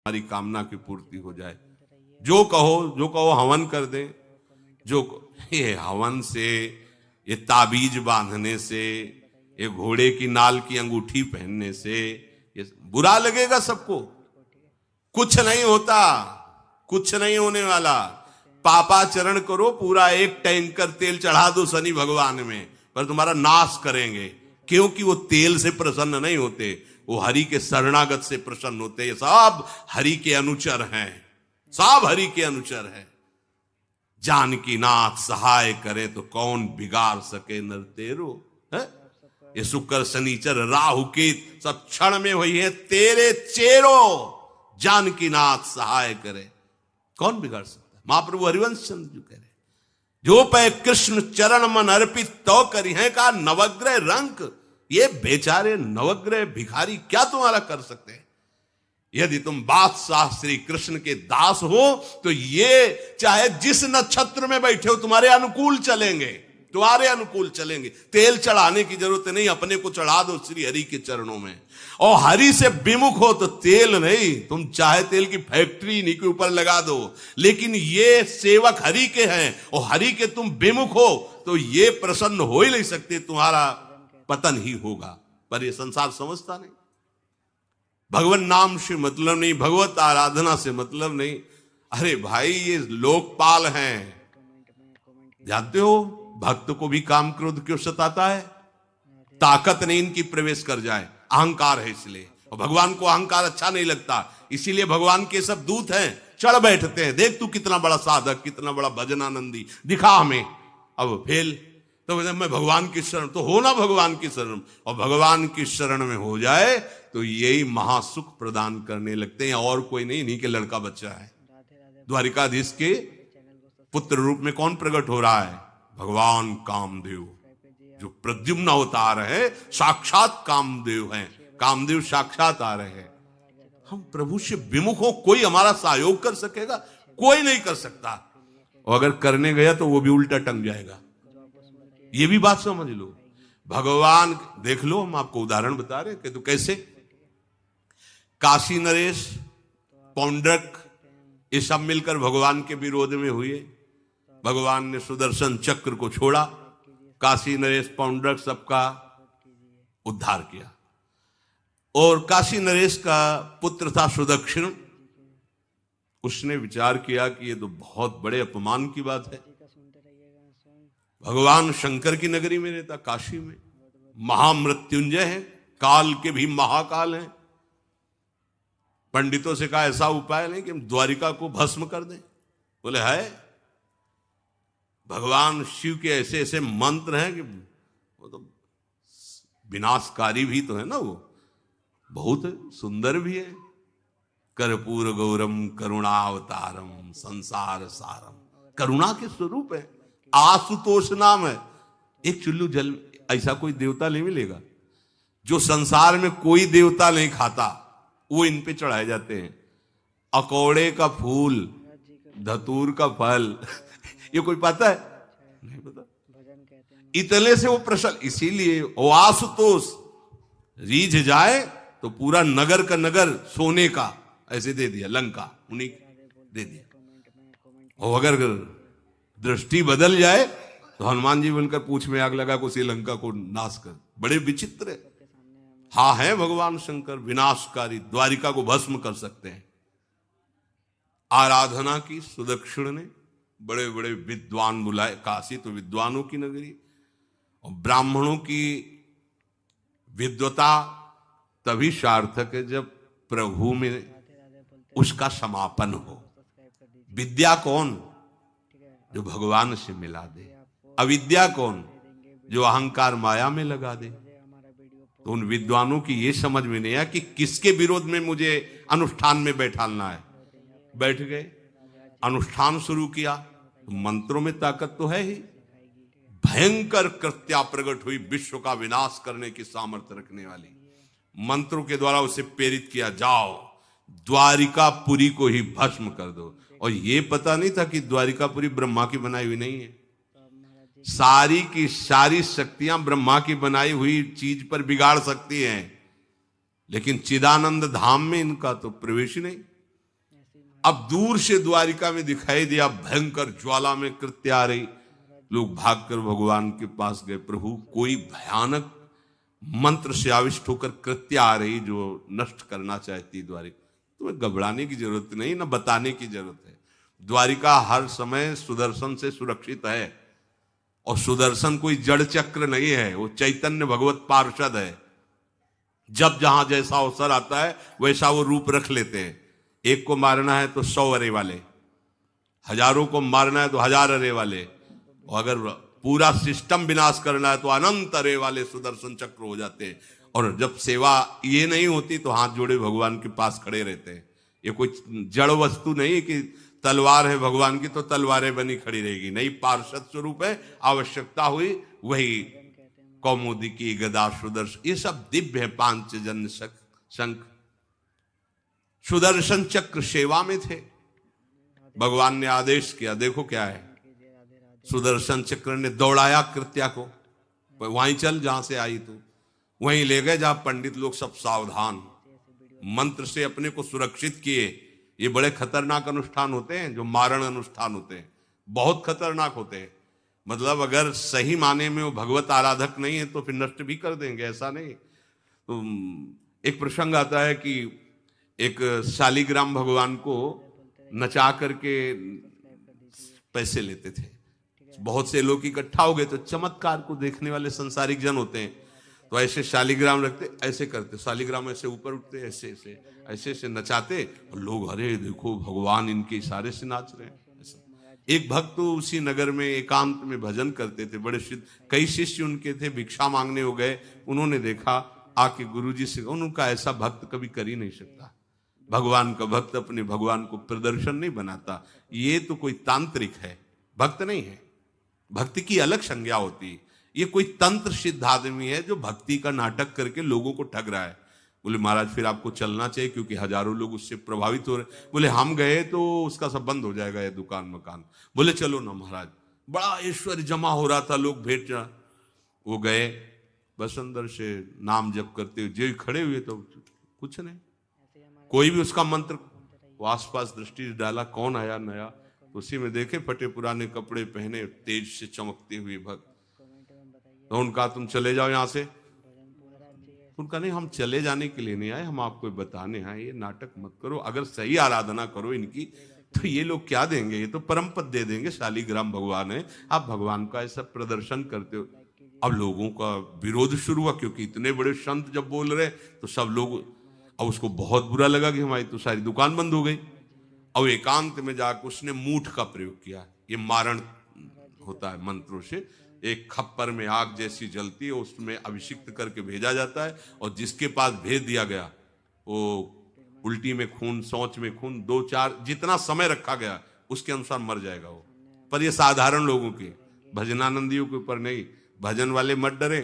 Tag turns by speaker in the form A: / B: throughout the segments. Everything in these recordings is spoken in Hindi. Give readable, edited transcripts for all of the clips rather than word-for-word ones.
A: हमारी कामना की पूर्ति हो जाए। जो कहो हवन कर दे। ये हवन से, ये ताबीज बांधने से, ये घोड़े की नाल की अंगूठी पहनने से ये बुरा लगेगा सबको। कुछ नहीं होता, कुछ नहीं होने वाला। पापाचरण करो, पूरा एक टैंकर तेल चढ़ा दो शनि भगवान में, पर तुम्हारा नाश करेंगे। क्योंकि वो तेल से प्रसन्न नहीं होते, वो हरि के शरणागत से प्रसन्न होते। ये सब हरि के अनुचर हैं, सब हरि के अनुचर हैं। जानकी नाथ सहाय करे तो कौन बिगाड़ सके नर तेरो। है ये शुक्र शनिचर राहु केत सब क्षण में हुई है तेरे चेरो। जानकी नाथ सहाय करे कौन बिगाड़ सकता है। महाप्रभु हरिवंश चंद्र जी कह रहे, जो पे कृष्ण चरण मन अर्पित तो करी है का नवग्रह रंक। ये बेचारे नवग्रह भिखारी क्या तुम्हारा कर सकते हैं। यदि तुम बादशाह श्री कृष्ण के दास हो तो ये चाहे जिस नक्षत्र में बैठे हो तुम्हारे अनुकूल चलेंगे, तुम्हारे अनुकूल चलेंगे। तेल चढ़ाने की जरूरत नहीं, अपने को चढ़ा दो श्री हरि के चरणों में। और हरि से विमुख हो तो तेल नहीं, तुम चाहे तेल की फैक्ट्री इन्हीं के ऊपर लगा दो। लेकिन ये सेवक हरि के हैं और हरि के तुम विमुख हो तो ये प्रसन्न हो ही नहीं सकते, तुम्हारा पतन ही होगा। पर ये संसार समझता नहीं। भगवान नाम से मतलब नहीं, भगवत आराधना से मतलब नहीं। अरे भाई ये लोकपाल हैं, जानते हो भक्त को भी काम क्रोध क्यों सताता है। ताकत नहीं इनकी प्रवेश कर जाए, अहंकार है इसलिए। और भगवान को अहंकार अच्छा नहीं लगता, इसीलिए भगवान के सब दूत हैं चढ़ बैठते हैं। देख तू कितना बड़ा साधक, कितना बड़ा भजनानंदी, दिखा हमें। अब फेल तो मैं भगवान की शरण, तो हो ना भगवान की शरण। और भगवान की शरण में हो जाए तो यही महासुख प्रदान करने लगते हैं, और कोई नहीं, इन्हीं के लड़का बच्चा है। द्वारिकाधीश के पुत्र रूप में कौन प्रकट हो रहा है? भगवान कामदेव। जो प्रद्युम्न अवतार है साक्षात कामदेव हैं, कामदेव साक्षात आ रहे हैं। हम प्रभु से विमुख हो, कोई हमारा सहयोग कर सकेगा? कोई नहीं कर सकता। और अगर करने गया तो वो भी उल्टा टंग जाएगा। ये भी बात समझ लो। भगवान देख लो, हम आपको उदाहरण बता रहे हैं कि तो कैसे काशी नरेश, पौंड्रक, ये सब मिलकर भगवान के विरोध में हुए। भगवान ने सुदर्शन चक्र को छोड़ा, काशी नरेश पौंड्रक सबका उद्धार किया। और काशी नरेश का पुत्र था सुदक्षिण, उसने विचार किया कि ये तो बहुत बड़े अपमान की बात है। भगवान शंकर की नगरी में रहता, काशी में महामृत्युंजय है, काल के भी महाकाल हैं। पंडितों से कहा ऐसा उपाय नहीं कि हम द्वारिका को भस्म कर दें। बोले है, भगवान शिव के ऐसे ऐसे मंत्र हैं कि वो तो विनाशकारी भी तो है ना, वो बहुत सुंदर भी है। कर्पूर गौरम करुणावतारम संसार सारम, करुणा के स्वरूप है। आशुतोष नाम है। एक चुल्लू जल ऐसा कोई देवता नहीं मिलेगा जो संसार में कोई देवता नहीं खाता, वो इन पे चढ़ाए जाते हैं। अकौड़े का फूल, धतूर का फल ये कोई पता है? नहीं पता। इतने से वो प्रसन्न, इसीलिए वो आशुतोष रीझ जाए तो पूरा नगर का नगर सोने का ऐसे दे दिया, लंका उन्हीं दे दिया। और अगर दृष्टि बदल जाए तो हनुमान जी बनकर पूंछ में आग लगा को श्रीलंका को नाश कर। बड़े विचित्र हाँ है भगवान शंकर, विनाशकारी, द्वारिका को भस्म कर सकते हैं। आराधना की सुदक्षिण ने, बड़े बड़े विद्वान बुलाए। काशी तो विद्वानों की नगरी, और ब्राह्मणों की विद्वता तभी सार्थक है जब प्रभु में उसका समापन हो। विद्या कौन? जो भगवान से मिला दे। अविद्या कौन? जो अहंकार माया में लगा दे। तो उन विद्वानों की ये समझ में नहीं आया कि किसके विरोध में मुझे अनुष्ठान में बैठालना है। बैठ गए, अनुष्ठान शुरू किया, तो मंत्रों में ताकत तो है ही। भयंकर कृत्या प्रकट हुई, विश्व का विनाश करने की सामर्थ्य रखने वाली। मंत्रों के द्वारा उसे प्रेरित किया, जाओ द्वारिकापुरी को ही भस्म कर दो। और ये पता नहीं था कि द्वारिकापुरी ब्रह्मा की बनाई हुई नहीं है। सारी की सारी शक्तियां ब्रह्मा की बनाई हुई चीज पर बिगाड़ सकती हैं, लेकिन चिदानंद धाम में इनका तो प्रवेश ही नहीं। अब दूर से द्वारिका में दिखाई दिया, भयंकर ज्वाला में कृत्य आ रही। लोग भागकर भगवान के पास गए, प्रभु कोई भयानक मंत्र से आविष्ट होकर कृत्य आ रही जो नष्ट करना चाहती द्वारिका। तुम्हें घबराने की जरूरत नहीं, ना बताने की जरूरत है। द्वारिका हर समय सुदर्शन से सुरक्षित है, और सुदर्शन कोई जड़ चक्र नहीं है, वो चैतन्य भगवत पार्षद है। जब जहां जैसा अवसर आता है वैसा वो रूप रख लेते हैं। एक को मारना है तो 100 अरे वाले, हजारों को मारना है तो 1000 अरे वाले, और अगर पूरा सिस्टम विनाश करना है तो अनंत अरे वाले सुदर्शन चक्र हो जाते हैं। और जब सेवा ये नहीं होती तो हाथ जोड़े भगवान के पास खड़े रहते हैं। ये कोई जड़ वस्तु नहीं कि तलवार है भगवान की तो तलवारें बनी खड़ी रहेगी, नहीं, पार्षद स्वरूप है। आवश्यकता हुई वही कौमुदी की गदा सुदर्शन, ये सब दिव्य है। पांचजन्य शंख सुदर्शन चक्र सेवा में थे। भगवान ने आदेश किया, देखो क्या है, सुदर्शन चक्र ने दौड़ाया कृत्या को, वहीं चल जहां से आई तू, वहीं ले गए जहां पंडित लोग सब सावधान, मंत्र से अपने को सुरक्षित किए। ये बड़े खतरनाक अनुष्ठान होते हैं, जो मारण अनुष्ठान होते हैं, बहुत खतरनाक होते हैं। मतलब अगर सही माने में वो भगवत आराधक नहीं है तो फिर नष्ट भी कर देंगे, ऐसा नहीं। तो एक प्रसंग आता है कि एक शालिग्राम भगवान को नचा करके पैसे लेते थे। बहुत से लोग इकट्ठा हो गए, तो चमत्कार को देखने वाले संसारिक जन होते हैं, तो ऐसे शालिग्राम रखते, ऐसे करते, शालिग्राम ऐसे ऊपर उठते, ऐसे ऐसे ऐसे ऐसे नचाते, और लोग अरे देखो भगवान इनके इशारे से नाच रहे हैं। एक भक्त तो उसी नगर में एकांत में भजन करते थे, बड़े कई शिष्य उनके थे, भिक्षा मांगने हो गए। उन्होंने देखा, आके गुरुजी से, उनका ऐसा भक्त कभी कर ही नहीं सकता। भगवान का भक्त अपने भगवान को प्रदर्शन नहीं बनाता, ये तो कोई तांत्रिक है, भक्त नहीं है। भक्ति की अलग संज्ञा होती है। ये कोई तंत्र सिद्ध आदमी है जो भक्ति का नाटक करके लोगों को ठग रहा है। बोले महाराज फिर आपको चलना चाहिए, क्योंकि हजारों लोग उससे प्रभावित हो रहे। बोले हम गए तो उसका सब बंद हो जाएगा, ये दुकान मकान। बोले चलो ना महाराज, बड़ा ऐश्वर्य जमा हो रहा था, लोग भेंट, वो गए, बस अंदर से नाम जप करते हुए जो खड़े हुए, तो कुछ नहीं, कोई भी उसका मंत्र, वो आसपास दृष्टि डाला, कौन आया नया, उसी में देखे फटे पुराने कपड़े पहने, तेज से चमकते हुए भक्त। तो उनका तुम चले जाओ यहां से। उनका नहीं, हम चले जाने के लिए नहीं आए, हम आपको बताने आए, ये नाटक मत करो, अगर सही आराधना करो इनकी तो ये लोग क्या देंगे, ये तो परम पद दे देंगे, शालिग्राम भगवान है, आप भगवान का ऐसा प्रदर्शन करते हो। अब लोगों का विरोध शुरू हुआ, क्योंकि इतने बड़े संत जब बोल रहे तो सब लोग, अब उसको बहुत बुरा लगा कि हमारी तो सारी दुकान बंद हो गई। अब एकांत में जाकर उसने मूठ का प्रयोग किया। ये मारण होता है मंत्रों से, एक खप्पर में आग जैसी जलती है, उसमें अभिषिक्त करके भेजा जाता है, और जिसके पास भेज दिया गया वो उल्टी में खून, शौच में खून, 2-4 जितना समय रखा गया उसके अनुसार मर जाएगा वो। पर ये साधारण लोगों के, भजनानंदियों के ऊपर नहीं। भजन वाले मत डरे,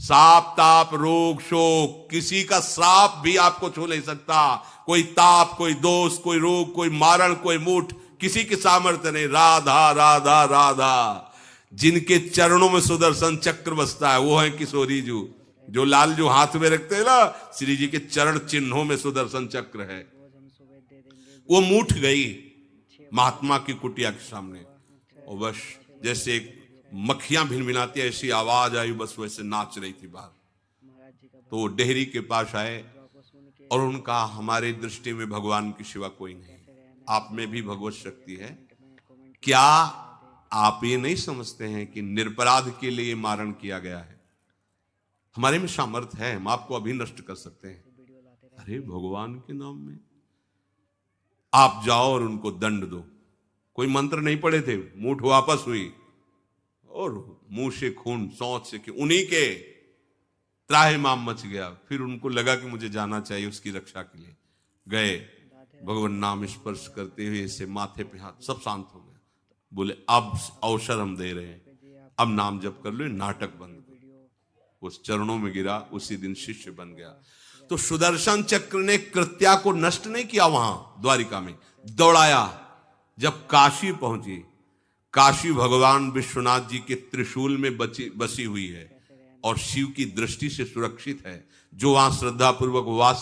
A: साप ताप रोग शोक, किसी का श्राप भी आपको छू नहीं सकता। कोई ताप, कोई दोष, कोई रोग, कोई मारण, कोई मूठ, किसी की सामर्थ्य नहीं। राधा राधा राधा, जिनके चरणों में सुदर्शन चक्र बसता है वो है किशोरी जी, जो लाल जो हाथ में रखते हैं ना, श्री जी के चरण चिन्हों में सुदर्शन चक्र है। वो मूठ गई महात्मा की कुटिया के सामने, और बस जैसे मक्खियां भिनभिनाती ऐसी आवाज आई, बस वैसे नाच रही थी बाहर। तो डेहरी के पास आए और उनका, हमारे दृष्टि में भगवान की सिवा कोई नहीं, आप में भी भगवत शक्ति है, क्या आप ये नहीं समझते हैं कि निरपराध के लिए मारण किया गया है? हमारे में सामर्थ्य है, हम आपको अभी नष्ट कर सकते हैं। अरे भगवान के नाम में आप जाओ और उनको दंड दो। कोई मंत्र नहीं पड़े थे, मूठ वापस हुई, और मुंह से खून, सोच से, कि उन्हीं के त्राहिमाम मच गया। फिर उनको लगा कि मुझे जाना चाहिए उसकी रक्षा के लिए, गए, भगवान नाम स्पर्श करते हुए से माथे पे हाथ, सब शांत हो गया। बोले अब अवसर हम दे रहे हैं, अब नाम जप कर लो, नाटक बंद करो। उस चरणों में गिरा, उसी दिन शिष्य बन गया। तो सुदर्शन चक्र ने कृत्या को नष्ट नहीं किया, वहां द्वारिका में दौड़ाया। जब काशी पहुंची, काशी भगवान विश्वनाथ जी के त्रिशूल में बसी हुई है और शिव की दृष्टि से सुरक्षित है। जो वहां श्रद्धा पूर्वक वास